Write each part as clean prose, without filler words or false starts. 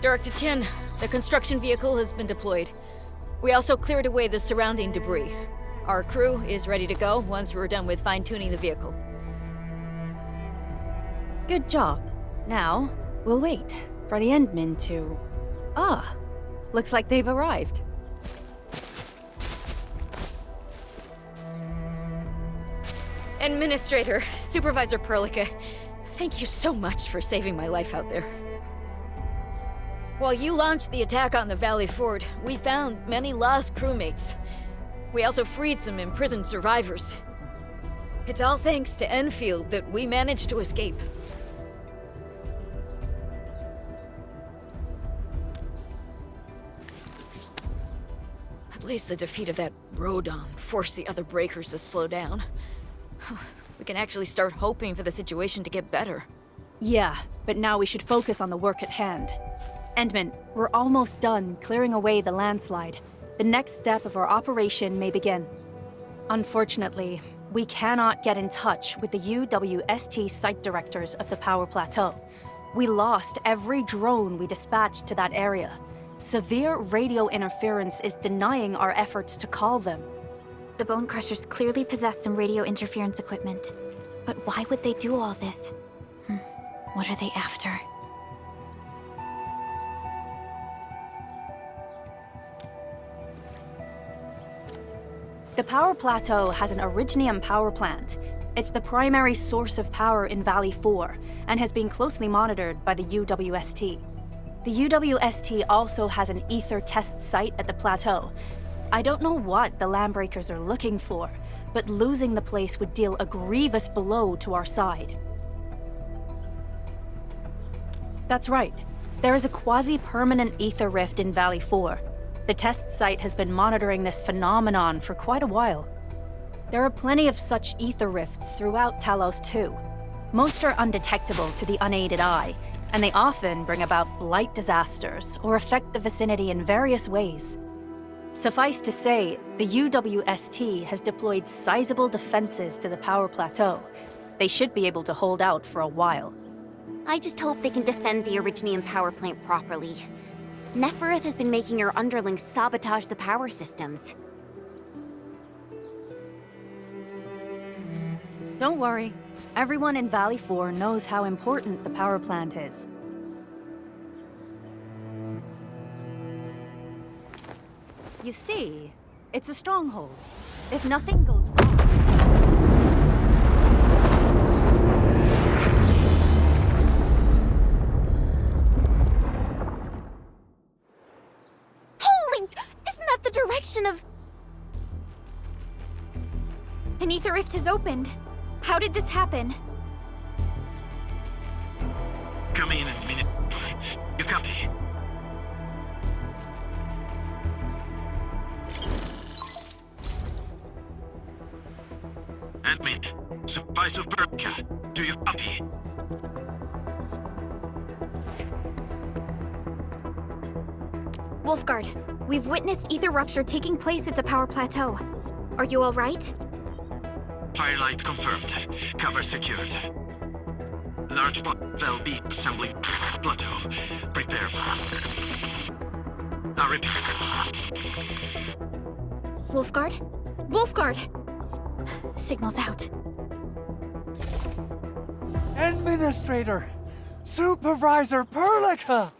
Director Chen, the construction vehicle has been deployed. We also cleared away the surrounding debris. Our crew is ready to go once we're done with fine-tuning the vehicle. Good job. Now, we'll wait for the Endmen to... Ah, looks like they've arrived. Administrator, Supervisor Perlica, thank you so much for saving my life out there. While you launched the attack on the Valley Fort, we found many lost crewmates. We also freed some imprisoned survivors. It's all thanks to Endfield that we managed to escape. At least the defeat of that Rodon forced the other breakers to slow down. We can actually start hoping for the situation to get better. Yeah, but now we should focus on the work at hand. Endman, we're almost done clearing away the landslide. The next step of our operation may begin. Unfortunately, we cannot get in touch with the UWST site directors of the Power Plateau. We lost every drone we dispatched to that area. Severe radio interference is denying our efforts to call them. The Bone Crushers clearly possess some radio interference equipment. But why would they do all this? What are they after? The Power Plateau has an Originium power plant. It's the primary source of power in Valley 4, and has been closely monitored by the UWST. The UWST also has an ether test site at the plateau. I don't know what the Landbreakers are looking for, but losing the place would deal a grievous blow to our side. That's right. There is a quasi-permanent ether rift in Valley 4. The test site has been monitoring this phenomenon for quite a while. There are plenty of such ether rifts throughout Talos too. Most are undetectable to the unaided eye, and they often bring about blight disasters or affect the vicinity in various ways. Suffice to say, the UWST has deployed sizable defenses to the Power Plateau. They should be able to hold out for a while. I just hope they can defend the Originium power plant properly. Nefereth has been making her underlings sabotage the power systems. Don't worry. Everyone in Valley 4 knows how important the power plant is. You see, it's a stronghold. If nothing goes wrong... Holy! Isn't that the direction of... An ether rift has opened. How did this happen? Come in a minute. You copy? Admin, Supervisor Perlica, do you copy? Wolfguard, we've witnessed ether rupture taking place at the Power Plateau. Are you all right? Firelight confirmed. Cover secured. Large bot will be assembling plateau. Prepare for... I repeat. Wolfguard? Wolfguard! Signal's out. Administrator! Supervisor Perlica!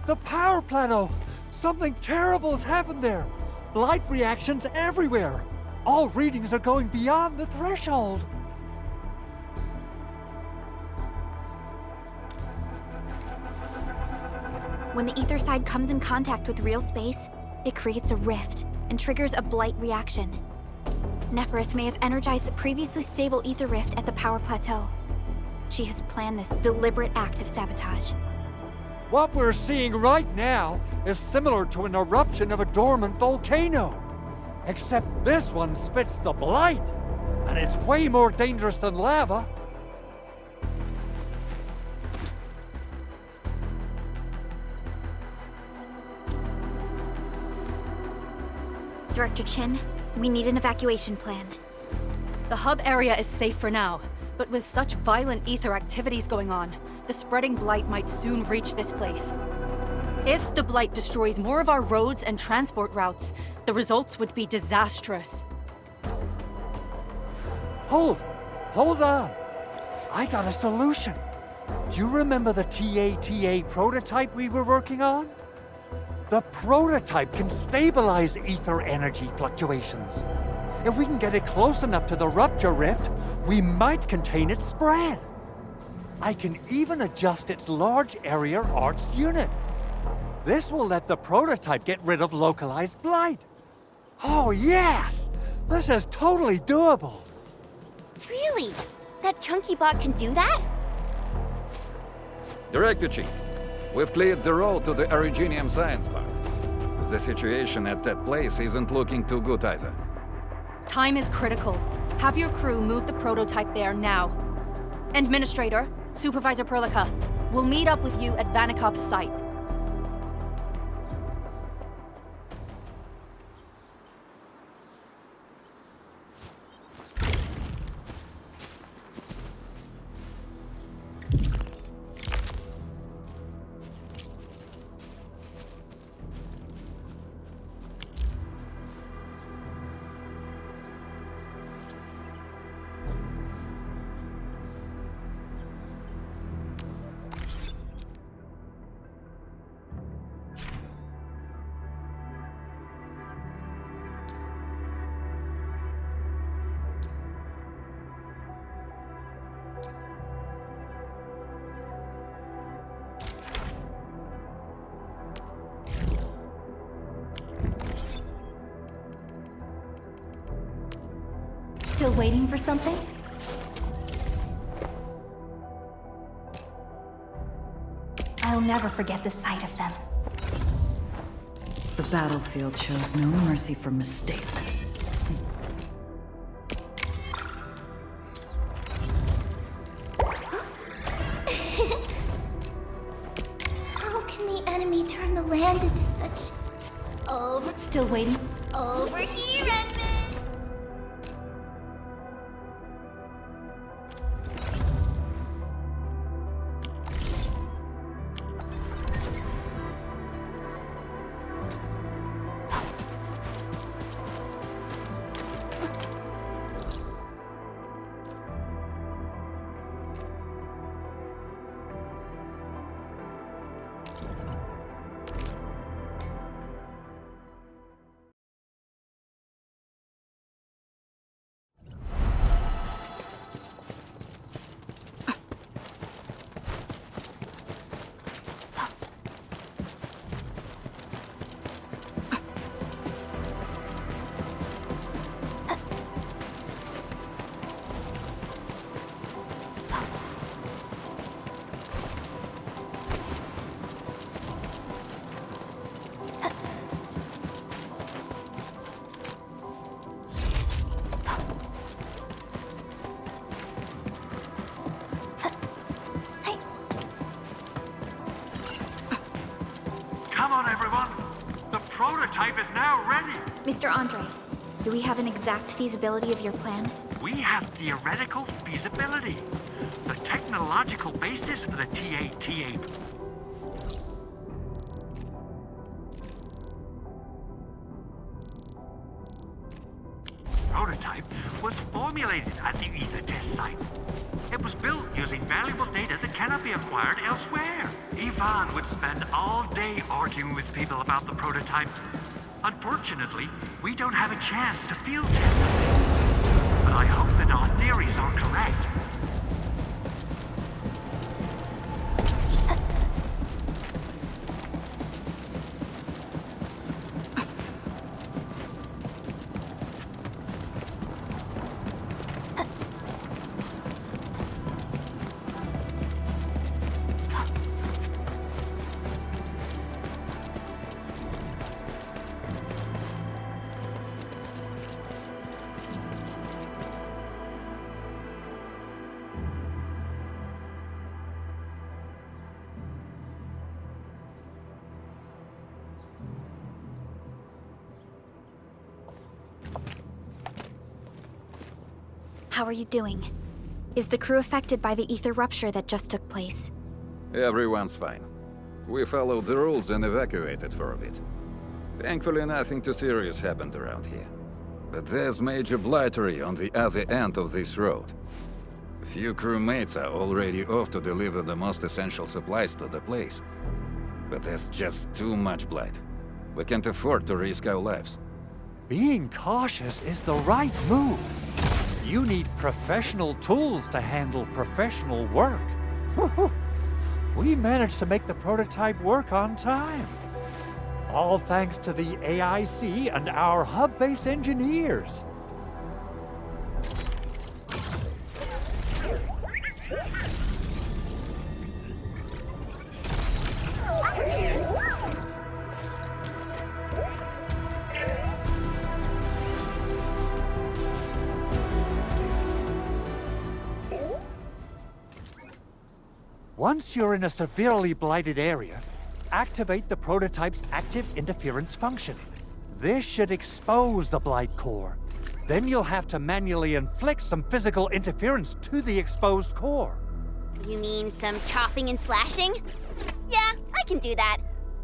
The power plateau! Something terrible has happened there! Blight reactions everywhere! All readings are going beyond the threshold! When the ether side comes in contact with real space, it creates a rift and triggers a blight reaction. Nefereth may have energized the previously stable ether rift at the Power Plateau. She has planned this deliberate act of sabotage. What we're seeing right now is similar to an eruption of a dormant volcano. Except this one spits the blight, and it's way more dangerous than lava. Director Chin, we need an evacuation plan. The hub area is safe for now, but with such violent ether activities going on, the spreading blight might soon reach this place. If the blight destroys more of our roads and transport routes, the results would be disastrous. Hold on. I got a solution. Do you remember the TATA prototype we were working on? The prototype can stabilize ether energy fluctuations. If we can get it close enough to the rupture rift, we might contain its spread. I can even adjust its large area arts unit. This will let the prototype get rid of localized blight. Oh yes! This is totally doable. Really? That chunky bot can do that? Director Chief, we've cleared the road to the Originium Science Park. The situation at that place isn't looking too good either. Time is critical. Have your crew move the prototype there now. Administrator, Supervisor Perlica, we'll meet up with you at Vanikov's site. Still waiting for something? I'll never forget the sight of them. The battlefield shows no mercy for mistakes. How can the enemy turn the land into such... Still waiting? Over here, Edmund! Come on, everyone. The prototype is now ready. Mr. Andre, do we have an exact feasibility of your plan? We have theoretical feasibility. The technological basis for the TATA prototype was formulated at the Ether test site. It was built using valuable data that cannot be acquired elsewhere. Ivan would spend all day arguing with people about the prototype. Unfortunately, we don't have a chance to field test it. But I hope that our theories are correct. How are you doing? Is the crew affected by the ether rupture that just took place? Everyone's fine. We followed the rules and evacuated for a bit. Thankfully, nothing too serious happened around here. But there's major blightery on the other end of this road. A few crewmates are already off to deliver the most essential supplies to the place. But there's just too much blight. We can't afford to risk our lives. Being cautious is the right move. You need professional tools to handle professional work. We managed to make the prototype work on time. All thanks to the AIC and our hub-base engineers. Once you're in a severely blighted area, activate the prototype's active interference function. This should expose the blight core. Then you'll have to manually inflict some physical interference to the exposed core. You mean some chopping and slashing? Yeah, I can do that.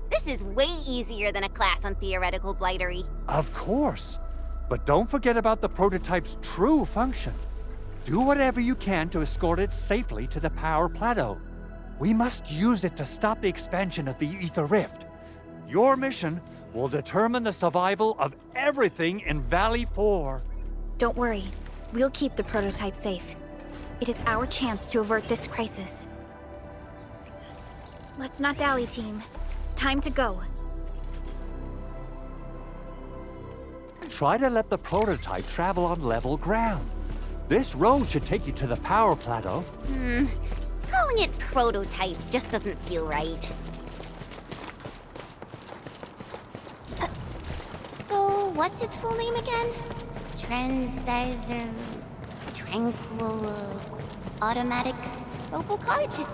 This is way easier than a class on theoretical blightery. Of course. But don't forget about the prototype's true function. Do whatever you can to escort it safely to the power plateau. We must use it to stop the expansion of the Ether Rift. Your mission will determine the survival of everything in Valley 4. Don't worry. We'll keep the prototype safe. It is our chance to avert this crisis. Let's not dally, team. Time to go. Try to let the prototype travel on level ground. This road should take you to the power plateau. Calling it prototype just doesn't feel right. So, what's its full name again? Tranquil Automatic Robocart?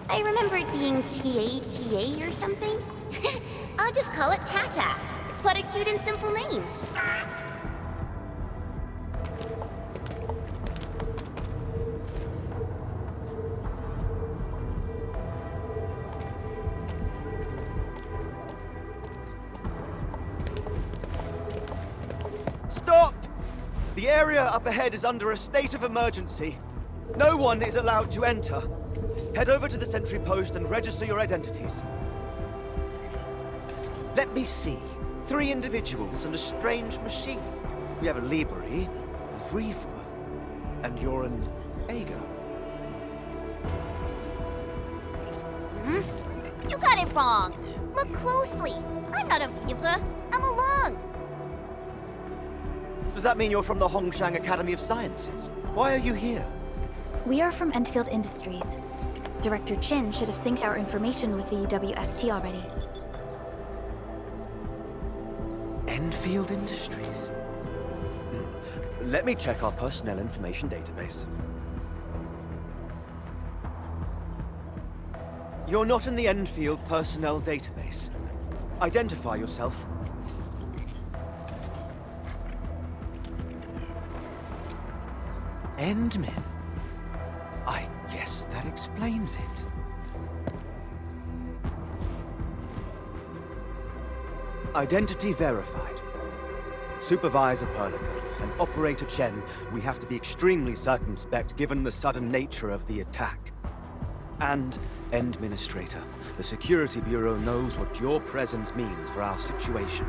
I remember it being TATA or something. I'll just call it Tata. What a cute and simple name. Stop! The area up ahead is under a state of emergency. No one is allowed to enter. Head over to the sentry post and register your identities. Let me see. 3 individuals and a strange machine. We have a Libri, a Vriva, and you're an Ager. You got it wrong. Look closely. I'm not a Vivre. I'm a Lung. Does that mean you're from the Hongshang Academy of Sciences? Why are you here? We are from Endfield Industries. Director Chin should have synced our information with the UWST already. Endfield Industries? Let me check our personnel information database. You're not in the Endfield personnel database. Identify yourself. Endmin? I guess that explains it. Identity verified. Supervisor Perlica and Operator Chen, we have to be extremely circumspect given the sudden nature of the attack. And Administrator, the Security Bureau knows what your presence means for our situation.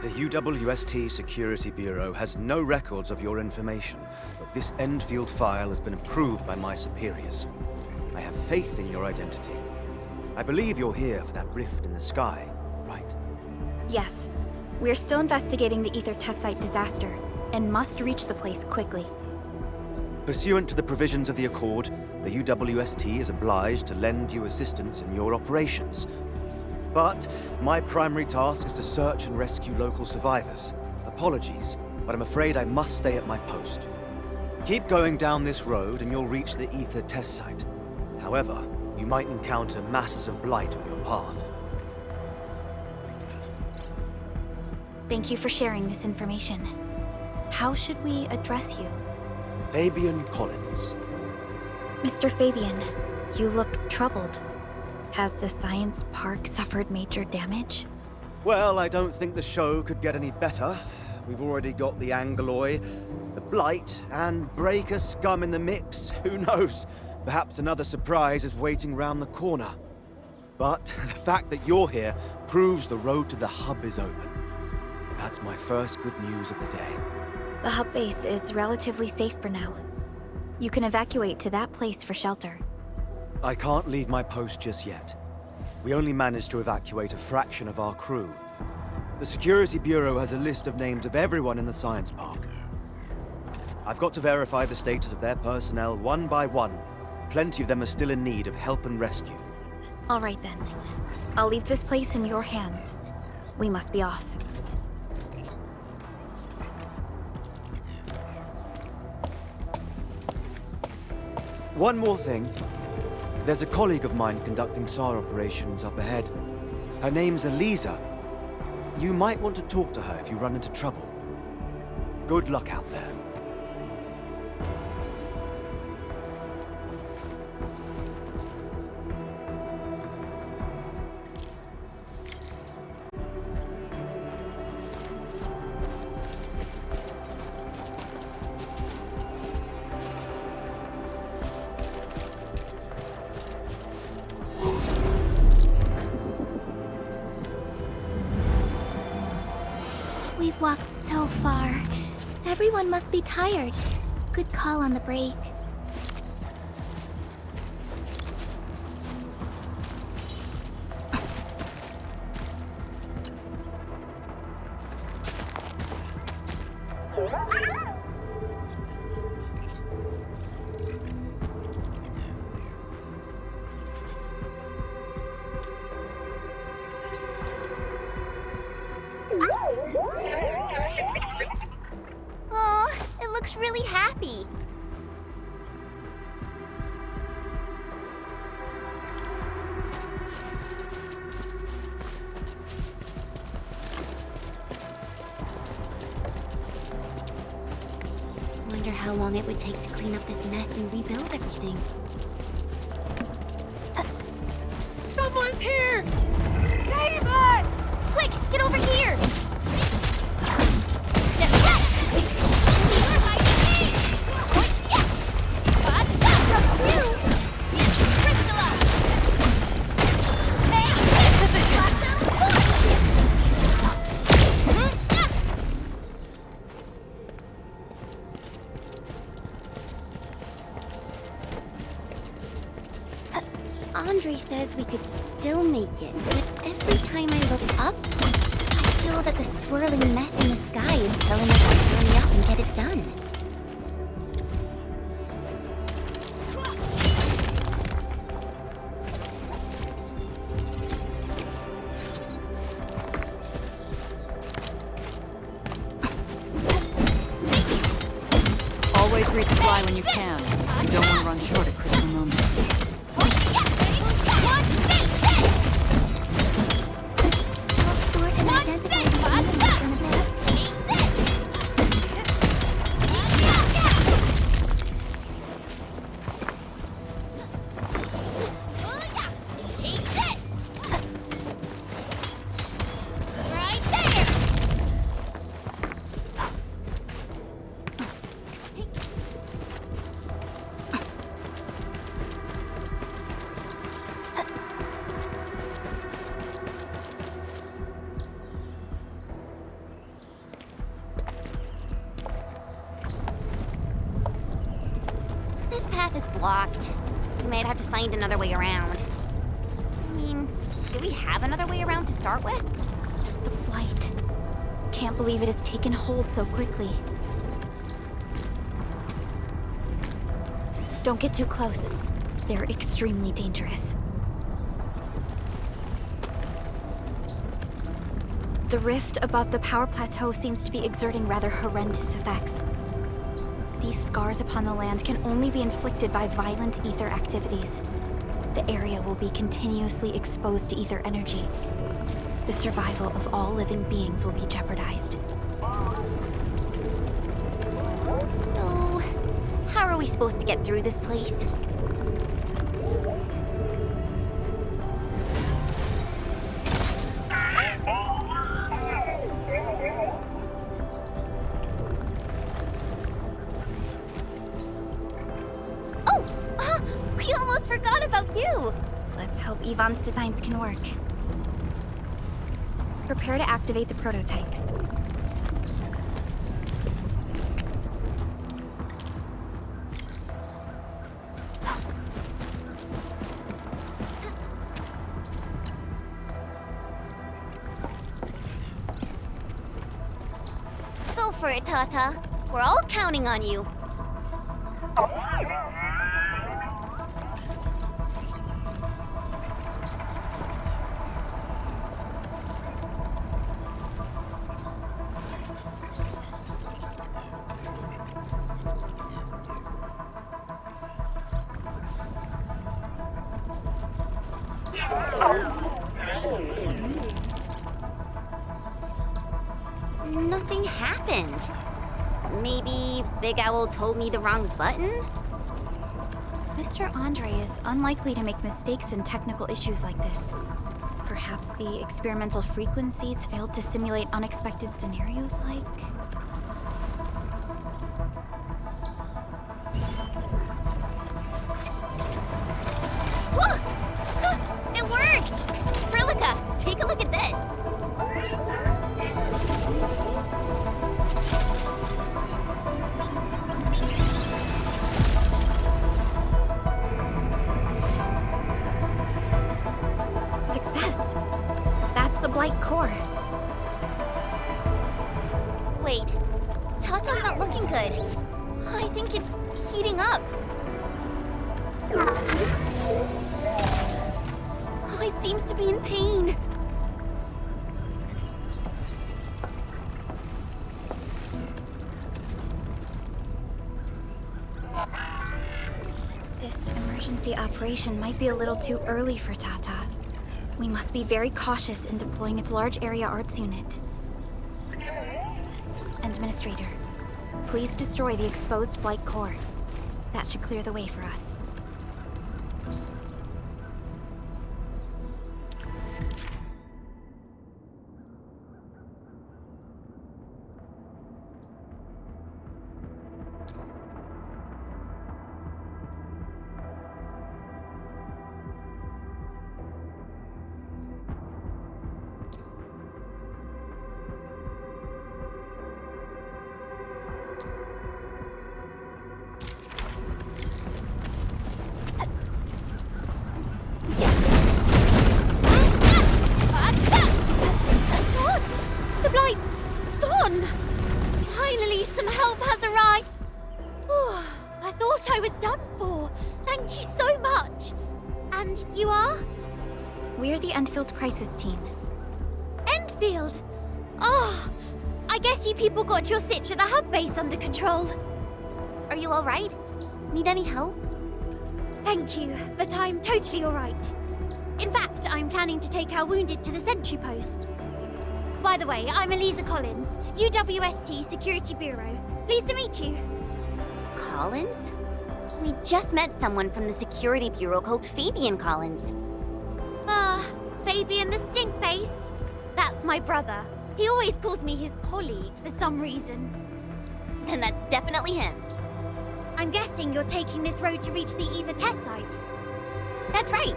The UWST Security Bureau has no records of your information, but this Endfield file has been approved by my superiors. I have faith in your identity. I believe you're here for that rift in the sky, right? Yes. We're still investigating the Ether test site disaster, and must reach the place quickly. Pursuant to the provisions of the Accord, the UWST is obliged to lend you assistance in your operations. But my primary task is to search and rescue local survivors. Apologies, but I'm afraid I must stay at my post. Keep going down this road and you'll reach the Ether test site. However, you might encounter masses of blight on your path. Thank you for sharing this information. How should we address you? Fabian Collins. Mr. Fabian, you look troubled. Has the science park suffered major damage? Well, I don't think the show could get any better. We've already got the Angeloy, the Blight, and Breaker scum in the mix. Who knows? Perhaps another surprise is waiting round the corner. But the fact that you're here proves the road to the hub is open. That's my first good news of the day. The hub base is relatively safe for now. You can evacuate to that place for shelter. I can't leave my post just yet. We only managed to evacuate a fraction of our crew. The Security Bureau has a list of names of everyone in the science park. I've got to verify the status of their personnel one by one. Plenty of them are still in need of help and rescue. All right then. I'll leave this place in your hands. We must be off. One more thing. There's a colleague of mine conducting SAR operations up ahead. Her name's Eliza. You might want to talk to her if you run into trouble. Good luck out there. We've walked so far. Everyone must be tired. Good call on the break. Oh, it looks really happy. Wonder how long it would take to clean up this mess and rebuild everything. Someone's here! Save us! Quick, get over here! Andre says we could still make it, but every time I look up, I feel that the swirling mess in the sky is telling us to hurry up and get it done. Always resupply when you can. You don't want to run short at critical moments. This path is blocked. We might have to find another way around. I mean, do we have another way around to start with? The Blight. Can't believe it has taken hold so quickly. Don't get too close. They're extremely dangerous. The rift above the power plateau seems to be exerting rather horrendous effects. These scars upon the land can only be inflicted by violent ether activities. The area will be continuously exposed to ether energy. The survival of all living beings will be jeopardized. So, How are we supposed to get through this place? We almost forgot about you! Let's hope Yvonne's designs can work. Prepare to activate the prototype. Go for it, Tata. We're all counting on you. Nothing happened. Maybe Big Owl told me the wrong button? Mr. Andre is unlikely to make mistakes in technical issues like this. Perhaps the experimental frequencies failed to simulate unexpected scenarios like... Whoa! It worked! Prilica, take a look at this. Success! That's the Blight core. Wait, Tata's not looking good. I think it's heating up. Oh, it seems to be in pain. This emergency operation might be a little too early for Tata. We must be very cautious in deploying its large area arts unit. Administrator, please destroy the exposed Blight core. That should clear the way for us. You are? We're the Endfield Crisis Team. Endfield! Oh, I guess you people got your sitch at the hub base under control. Are you alright? Need any help? Thank you, but I'm totally alright. In fact, I'm planning to take our wounded to the sentry post. By the way, I'm Eliza Collins, UWST Security Bureau. Pleased to meet you. Collins? We just met someone from the Security Bureau called Fabian Collins. Fabian the Stinkface? That's my brother. He always calls me his colleague for some reason. Then that's definitely him. I'm guessing you're taking this road to reach the Ether test site. That's right.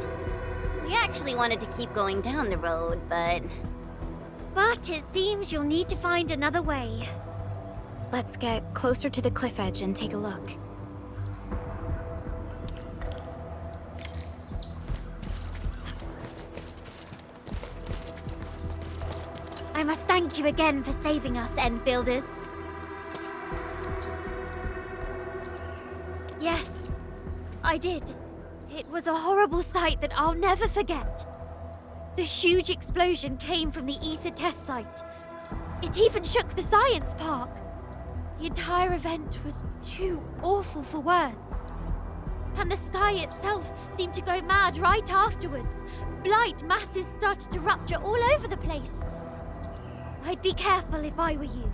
We actually wanted to keep going down the road, but it seems you'll need to find another way. Let's get closer to the cliff edge and take a look. I must thank you again for saving us, Enfielders. Yes, I did. It was a horrible sight that I'll never forget. The huge explosion came from the Ether test site. It even shook the science park. The entire event was too awful for words. And the sky itself seemed to go mad right afterwards. Blight masses started to rupture all over the place. I'd be careful if I were you.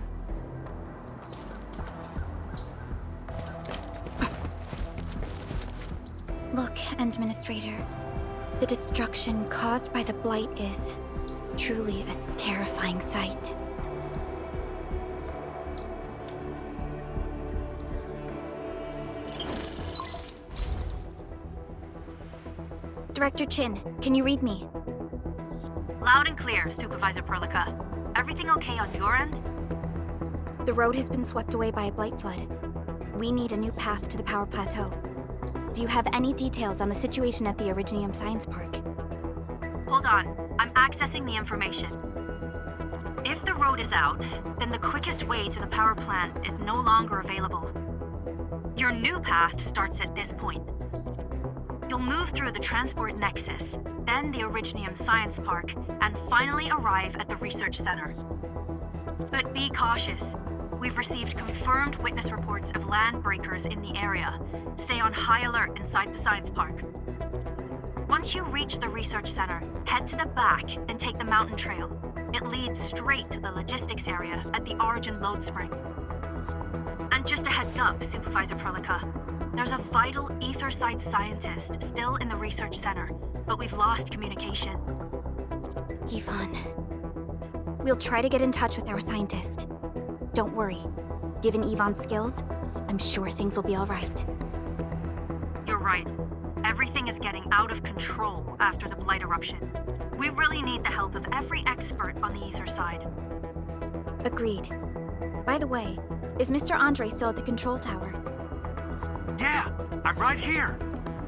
Look, Administrator. The destruction caused by the Blight is truly a terrifying sight. Director Chin, can you read me? Loud and clear, Supervisor Perlica. Everything okay on your end? The road has been swept away by a Blight flood. We need a new path to the Power Plateau. Do you have any details on the situation at the Originium Science Park? Hold on, I'm accessing the information. If the road is out, then the quickest way to the power plant is no longer available. Your new path starts at this point. You'll move through the Transport Nexus, then the Originium Science Park, and finally arrive at the Research Center. But be cautious. We've received confirmed witness reports of land breakers in the area. Stay on high alert inside the Science Park. Once you reach the Research Center, head to the back and take the mountain trail. It leads straight to the logistics area at the Origin Load Spring. And just a heads up, Supervisor Perlica. There's a vital Aetherside scientist still in the Research Center, but we've lost communication. Yvonne. We'll try to get in touch with our scientist. Don't worry. Given Yvonne's skills, I'm sure things will be all right. You're right. Everything is getting out of control after the Blight eruption. We really need the help of every expert on the Aether side. Agreed. By the way, is Mr. Andre still at the control tower? Yeah, I'm right here.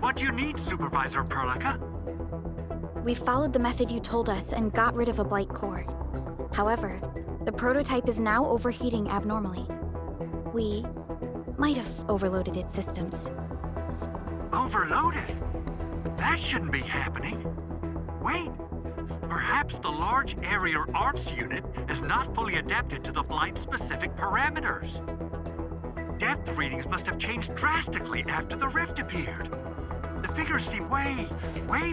What do you need, Supervisor Perlica? We followed the method you told us and got rid of a Blight core. However, the prototype is now overheating abnormally. We might have overloaded its systems. Overloaded? That shouldn't be happening. Wait, perhaps the large area arts unit is not fully adapted to the Blight-specific parameters. Depth readings must have changed drastically after the rift appeared. The figures seem way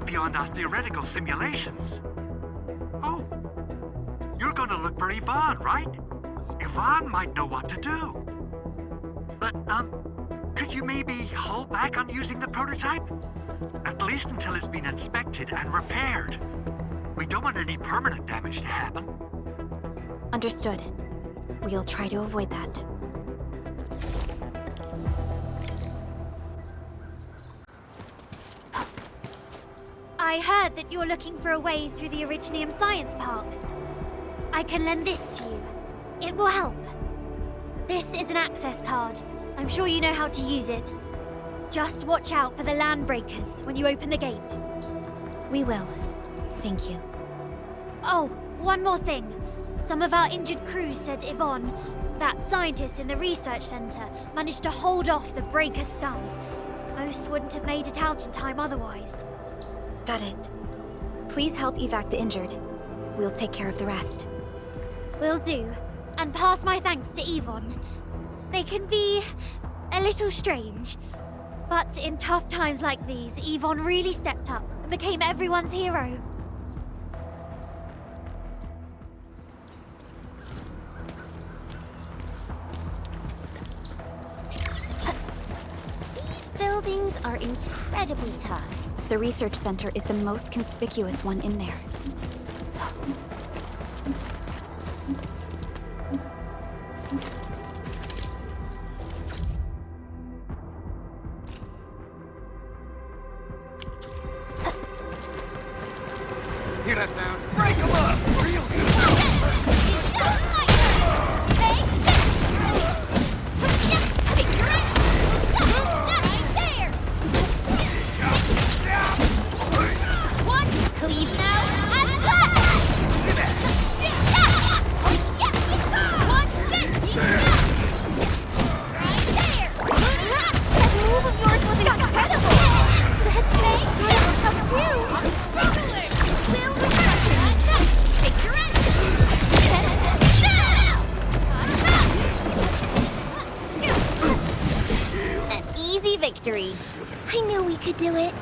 beyond our theoretical simulations. Oh, you're gonna look for Yvonne, right? Yvonne might know what to do. But, could you maybe hold back on using the prototype? At least until it's been inspected and repaired. We don't want any permanent damage to happen. Understood. We'll try to avoid that. I heard that you're looking for a way through the Originium Science Park. I can lend this to you. It will help. This is an access card. I'm sure you know how to use it. Just watch out for the land breakers when you open the gate. We will. Thank you. Oh, one more thing. Some of our injured crew said Yvonne, that scientist in the research center, managed to hold off the breaker scum. Most wouldn't have made it out in time otherwise. Got it. Please help evac the injured. We'll take care of the rest. Will do. And pass my thanks to Yvonne. They can be a little strange. But in tough times like these, Yvonne really stepped up and became everyone's hero. These buildings are incredibly tough. The research center is the most conspicuous one in there. Hear that sound? Break them up! Real good! Cleave now and left! One this! Right there! That move of yours was incredible! Let's make this come too! Will take your end! An easy victory. I knew we could do it.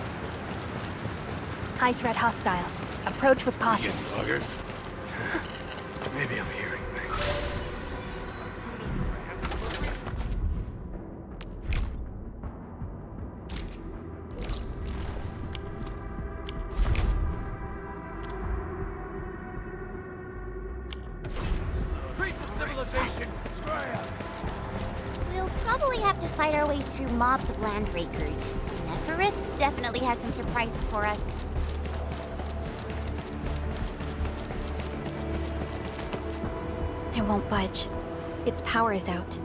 High threat hostile. Approach with caution. Buggers. Maybe I'm hearing things. We'll probably have to fight our way through mobs of landbreakers. Neferith definitely has some surprises for us. It won't budge. Its power is out.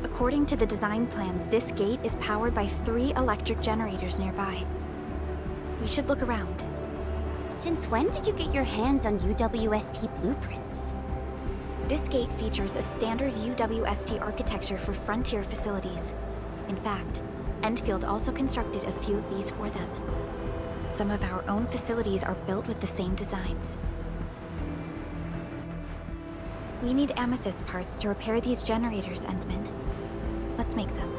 According to the design plans, this gate is powered by 3 electric generators nearby. We should look around. Since when did you get your hands on UWST blueprints? This gate features a standard UWST architecture for frontier facilities. In fact, Endfield also constructed a few of these for them. Some of our own facilities are built with the same designs. We need amethyst parts to repair these generators, Endman. Let's make some.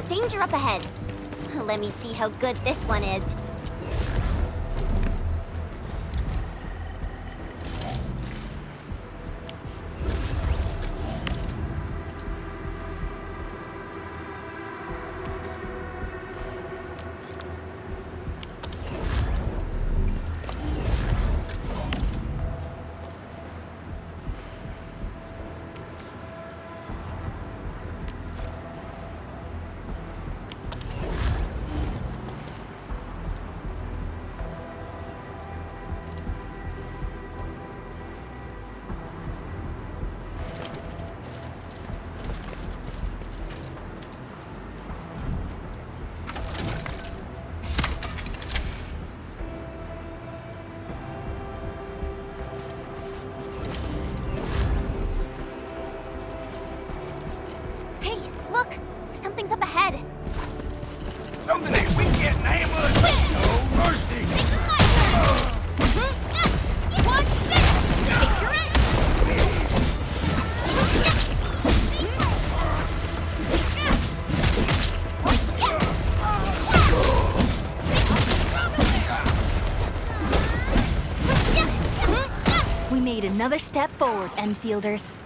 Danger up ahead. Let me see how good this one is. Hey, look! Something's up ahead. Something that we getting ambushed! No mercy! We made another step forward, Enfielders.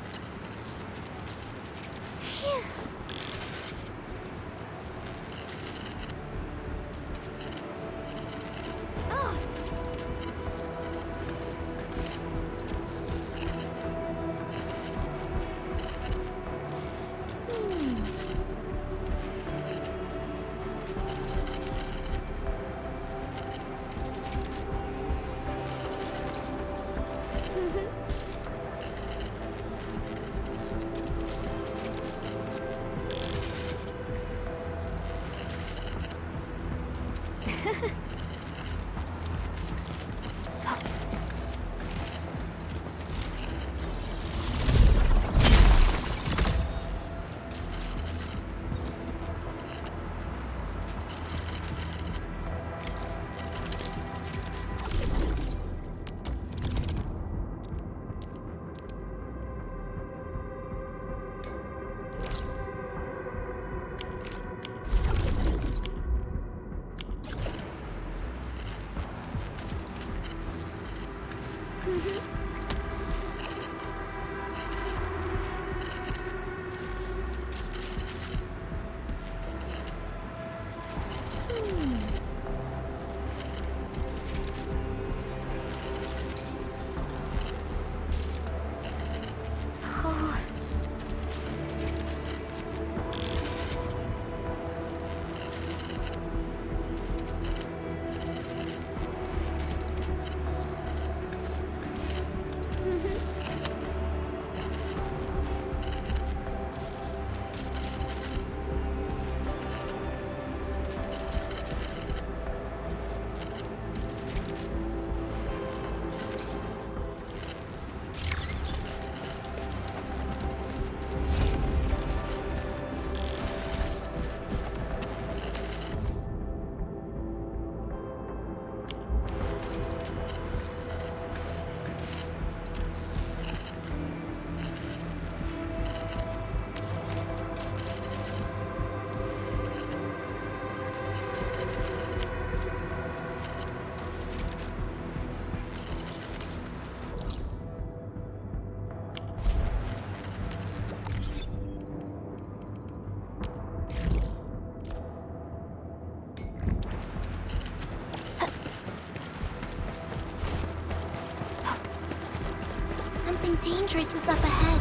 dangerous is up ahead?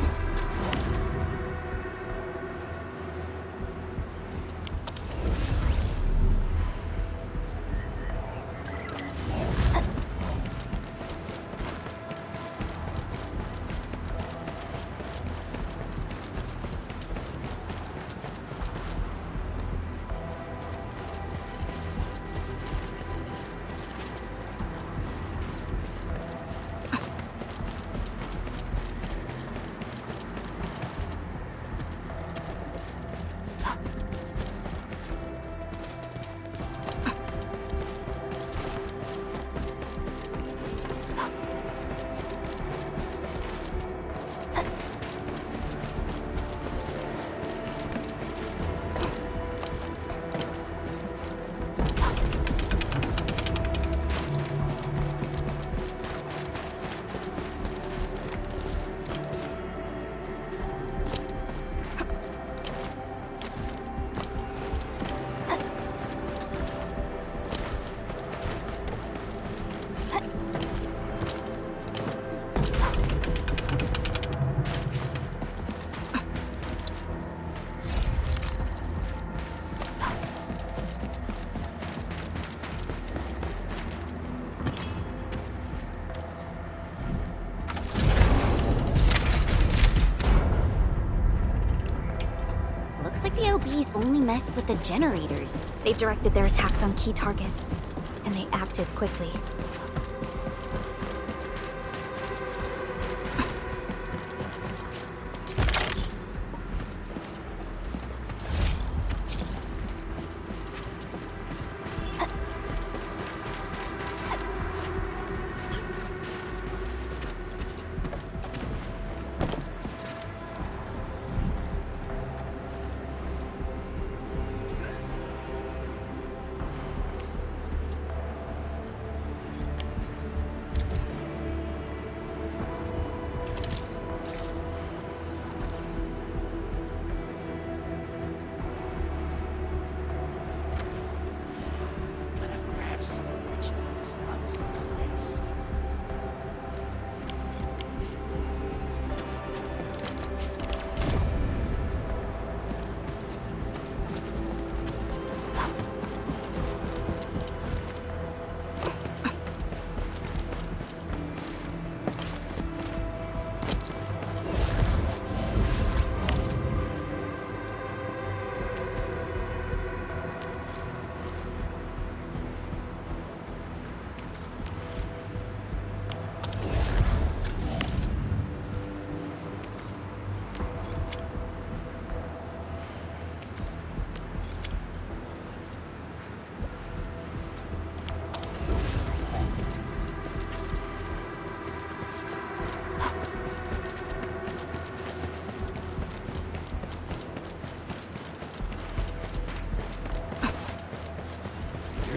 Looks like the LBs only messed with the generators. They've directed their attacks on key targets, and they acted quickly.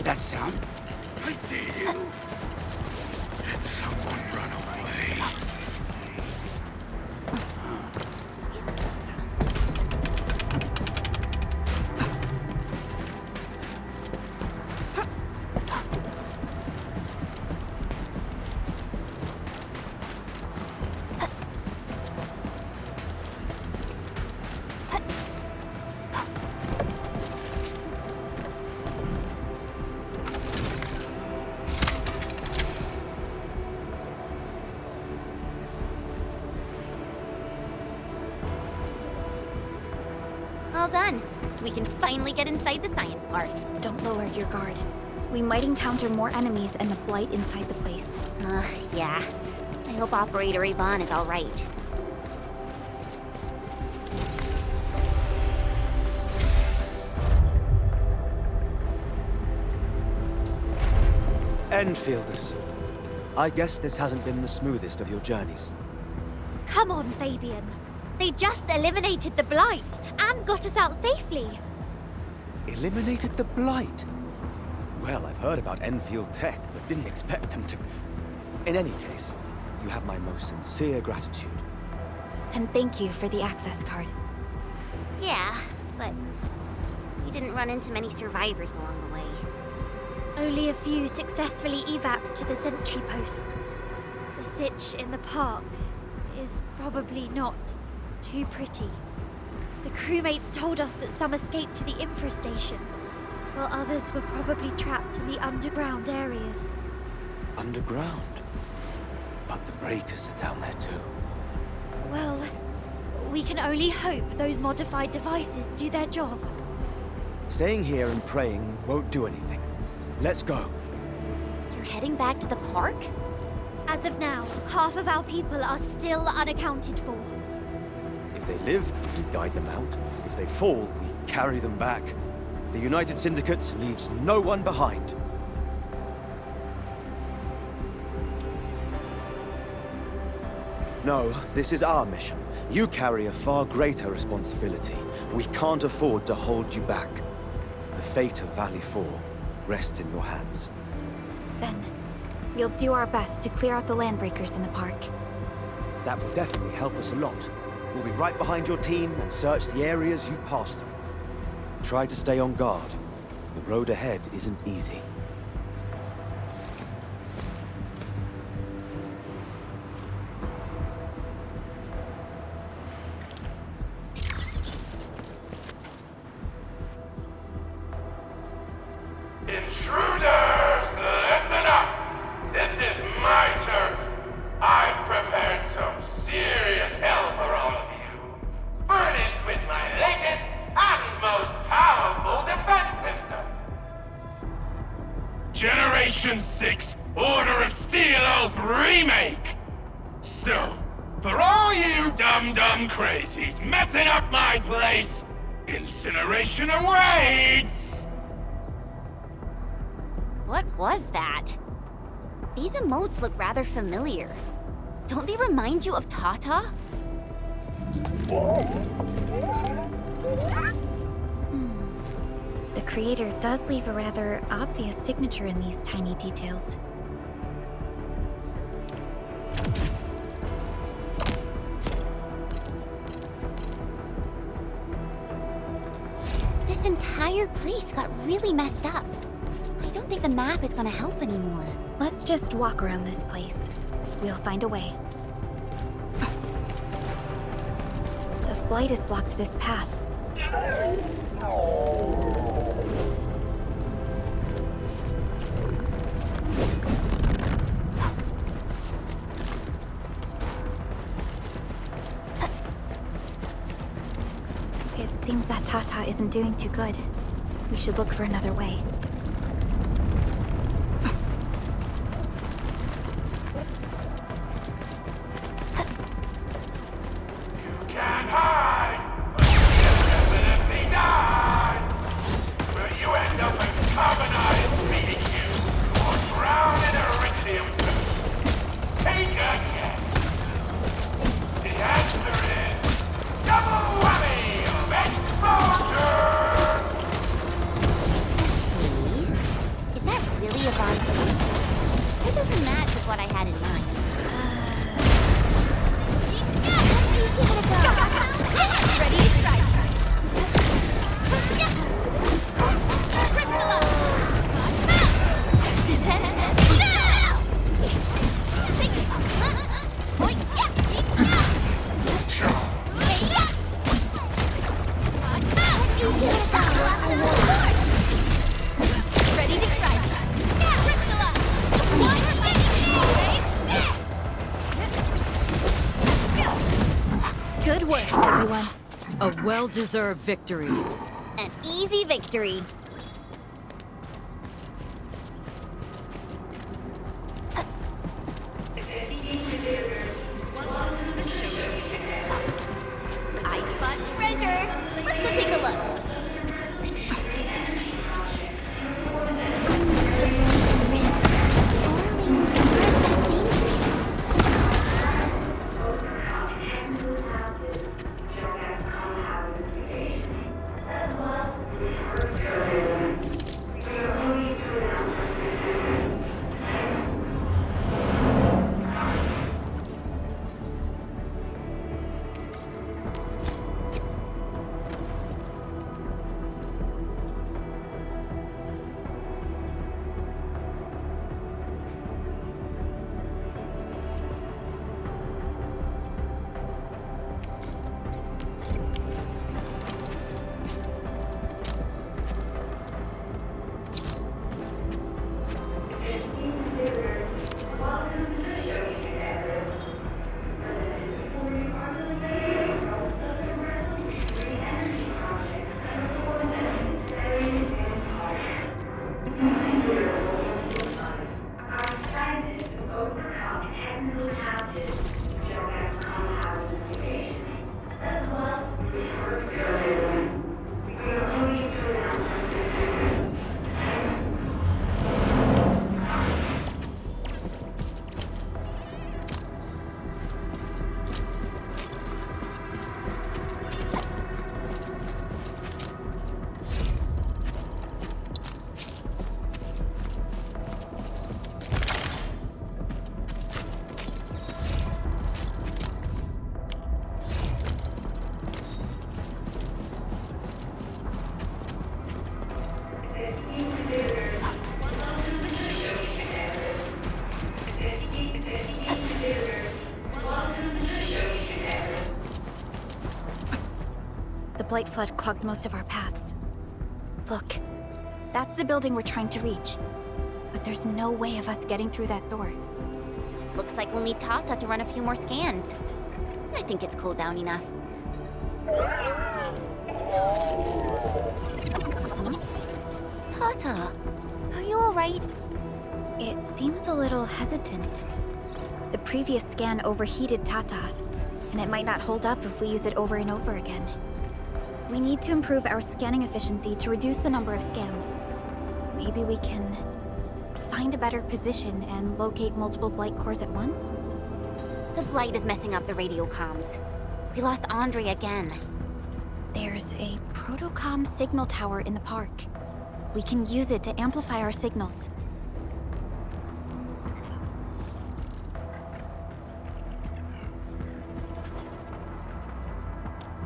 That sound? I see you. Did someone run away? All done. We can finally get inside the science park. Don't lower your guard. We might encounter more enemies and the Blight inside the place. Yeah. I hope Operator Yvonne is all right. Enfielders. I guess this hasn't been the smoothest of your journeys. Come on, Fabian. They just eliminated the Blight and got us out safely. Eliminated the Blight? Well, I've heard about Enfield tech, but didn't expect them to... In any case, you have my most sincere gratitude. And thank you for the access card. Yeah, but we didn't run into many survivors along the way. Only a few successfully evac to the sentry post. The sitch in the park, is probably not too pretty. The crewmates told us that some escaped to the infrastation, while others were probably trapped in the underground areas. Underground? But the breakers are down there too. Well, we can only hope those modified devices do their job. Staying here and praying won't do anything. Let's go. You're heading back to the park? As of now, half of our people are still unaccounted for. If they live, we guide them out. If they fall, we carry them back. The United Syndicate leaves no one behind. No, this is our mission. You carry a far greater responsibility. We can't afford to hold you back. The fate of Valley 4 rests in your hands. Then, we'll do our best to clear out the landbreakers in the park. That will definitely help us a lot. We'll be right behind your team and search the areas you've passed through. Try to stay on guard. The road ahead isn't easy. Intruders, listen up! This is my turf. I've prepared some serious hell for all of you. Furnished with my latest and most powerful defense system. Generation 6 Order of Steel Oath Remake! So, for all you dumb crazies messing up my place, incineration awaits! What was that? These emotes look rather familiar. Don't they remind you of Tata? The creator does leave a rather obvious signature in these tiny details. This entire place got really messed up. I don't think the map is gonna help anymore. Let's just walk around this place. We'll find a way. The blight has blocked this path. It seems that Tata isn't doing too good. We should look for another way. Can't hide! But you definitely die! Will you end up in carbonized BBQ or drown in iridium? Take a guess! The answer is double whammy of exposure! Is that really a bad thing? That doesn't match with what I had in mind. Give it a go. Ready to strike. Ready to strike. Good work, everyone. A well-deserved victory. An easy victory. I spot treasure. Let's go take a look. The Blight Flood clogged most of our paths. Look, that's the building we're trying to reach. But there's no way of us getting through that door. Looks like we'll need Tata to run a few more scans. I think it's cooled down enough. Tata, are you alright? It seems a little hesitant. The previous scan overheated Tata, and it might not hold up if we use it over and over again. We need to improve our scanning efficiency to reduce the number of scans. Maybe we can find a better position and locate multiple Blight cores at once? The Blight is messing up the radio comms. We lost Andre again. There's a protocom signal tower in the park. We can use it to amplify our signals.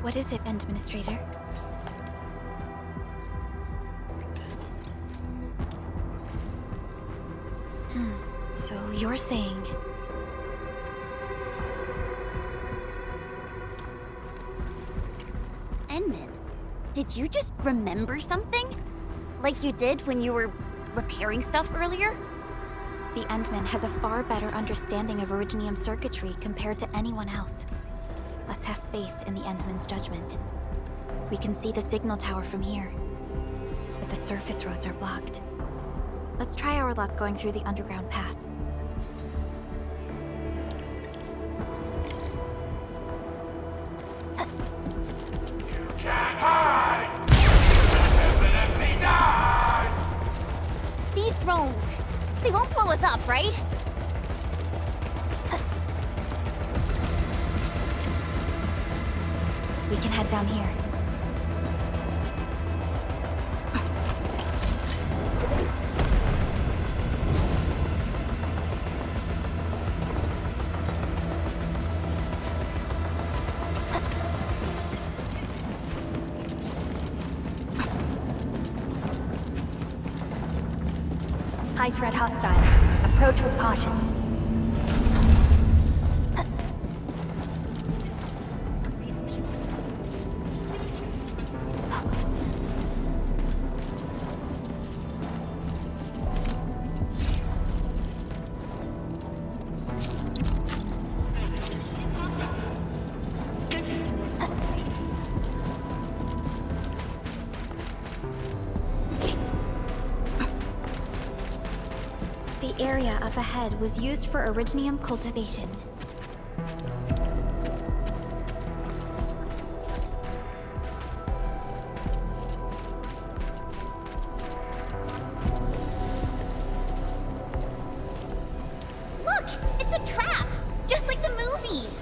What is it, Administrator? So you're saying... Enman, did you just remember something? Like you did when you were repairing stuff earlier? The Endman has a far better understanding of Originium circuitry compared to anyone else. Let's have faith in the Endman's judgment. We can see the signal tower from here, but the surface roads are blocked. Let's try our luck going through the underground path. Can't hide! Definitely die! These drones, they won't blow us up, right? We can head down here. High threat hostile. Approach with caution. The area up ahead was used for Originium cultivation. Look, it's a trap, just like the movies.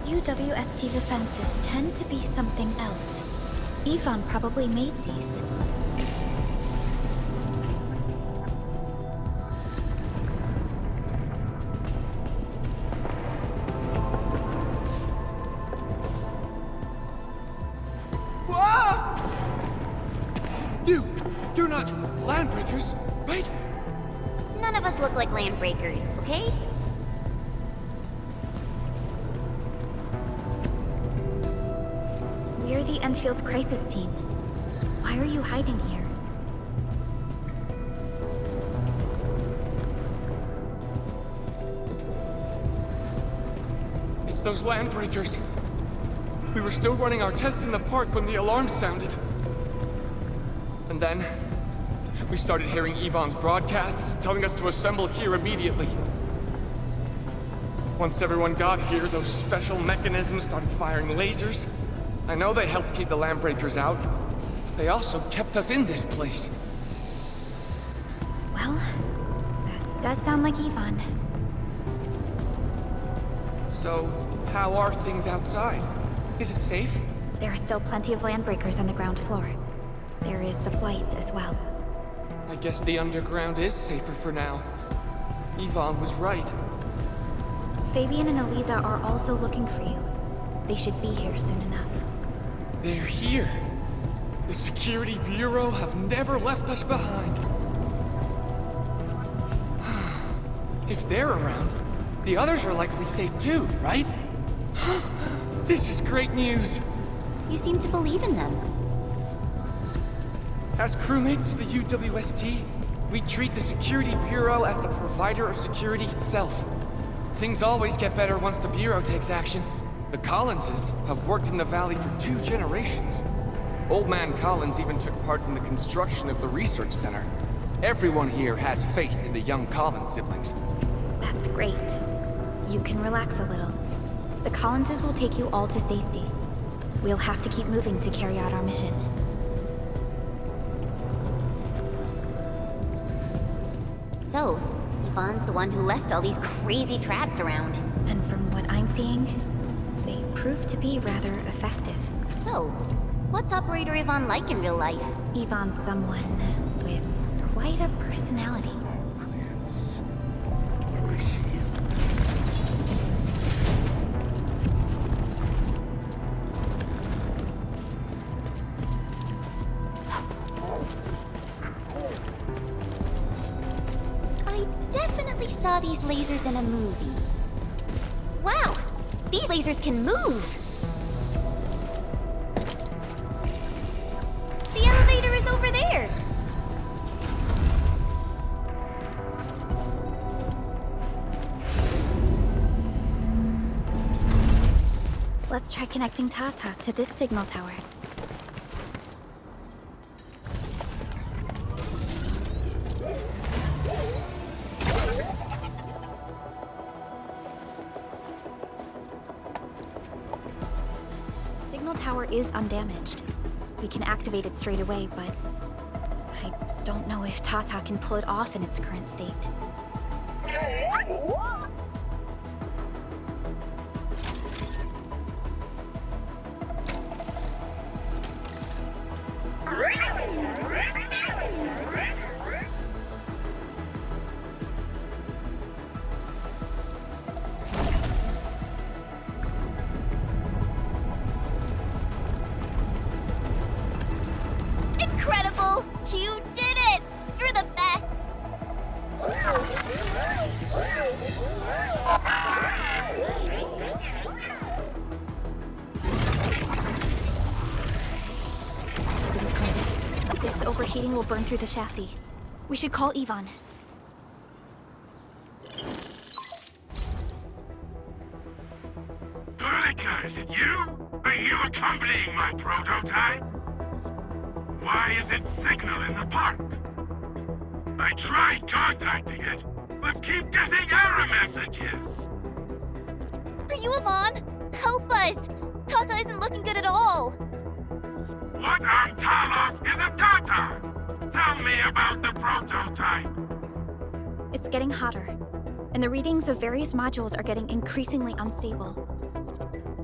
UWST defenses tend to be something else. Yvonne probably made these. You're not landbreakers, right? None of us look like landbreakers, okay? We're the Endfield crisis team. Why are you hiding here? It's those landbreakers. We were still running our tests in the park when the alarm sounded. And then, we started hearing Yvonne's broadcasts telling us to assemble here immediately. Once everyone got here, those special mechanisms started firing lasers. I know they helped keep the landbreakers out. They also kept us in this place. Well, that does sound like Yvonne. So, how are things outside? Is it safe? There are still plenty of landbreakers on the ground floor. There is the Blight as well. I guess the underground is safer for now. Yvonne was right. Fabian and Eliza are also looking for you. They should be here soon enough. They're here. The Security Bureau have never left us behind. If they're around, the others are likely safe too, right? This is great news. You seem to believe in them. As crewmates of the UWST, we treat the Security Bureau as the provider of security itself. Things always get better once the Bureau takes action. The Collinses have worked in the Valley for 2 generations. Old Man Collins even took part in the construction of the research center. Everyone here has faith in the young Collins siblings. That's great. You can relax a little. The Collinses will take you all to safety. We'll have to keep moving to carry out our mission. So, Yvonne's the one who left all these crazy traps around. And from what I'm seeing, they prove to be rather effective. So, what's Operator Yvonne like in real life? Yvonne's someone with quite a personality. I definitely saw these lasers in a movie. Wow! These lasers can move! The elevator is over there! Let's try connecting Tata to this signal tower. Signal tower is undamaged. We can activate it straight away, but I don't know if Tata can pull it off in its current state. Incredible! You did it! You're the best! This overheating will burn through the chassis. We should call Yvonne. Perlica, is it you? Are you accompanying my prototype? Why is it signal in the park? I tried contacting it, but keep getting error messages. Are you Yvonne? Help us! Tata isn't looking good at all! What on Talos is a Tata? Tell me about the prototype. It's getting hotter, and the readings of various modules are getting increasingly unstable.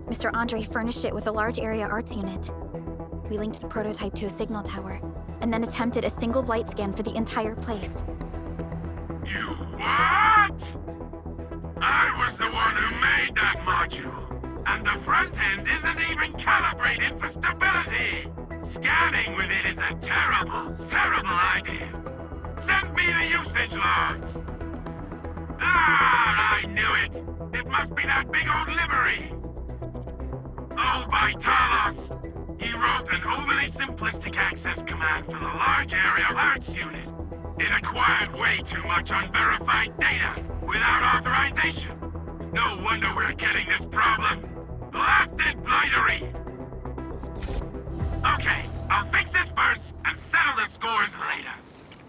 Mr. Andre furnished it with a large area arts unit. We linked the prototype to a signal tower, and then attempted a single blight scan for the entire place. You what? I was the one who made that module, and the front end isn't even calibrated for stability. Scanning with it is a terrible, terrible idea. Send me the usage logs. Ah, I knew it. It must be that big old livery. Owned by Talos. He wrote an overly simplistic access command for the large area alerts unit. It acquired way too much unverified data without authorization. No wonder we're getting this problem. Blasted blightery! Okay, I'll fix this first and settle the scores later.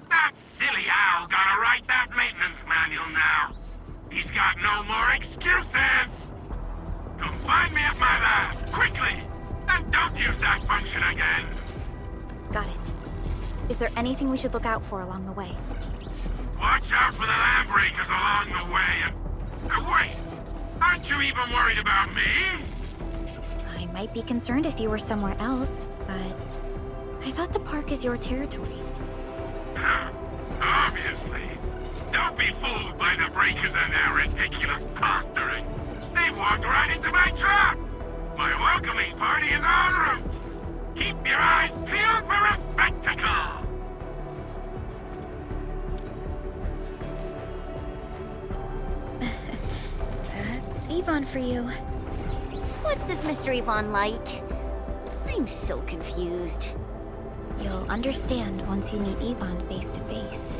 That silly owl gotta write that maintenance manual now. He's got no more excuses! Come find me at my lab, quickly! And don't use that function again! Got it. Is there anything we should look out for along the way? Watch out for the land breakers along the way and... wait! Aren't you even worried about me? I might be concerned if you were somewhere else, but I thought the park is your territory. Obviously. Don't be fooled by the breakers and their ridiculous posturing. They've walked right into my trap! My welcoming party is en route! for you. What's this Mr. Yvonne like? I'm so confused. You'll understand once you meet Yvonne face to face.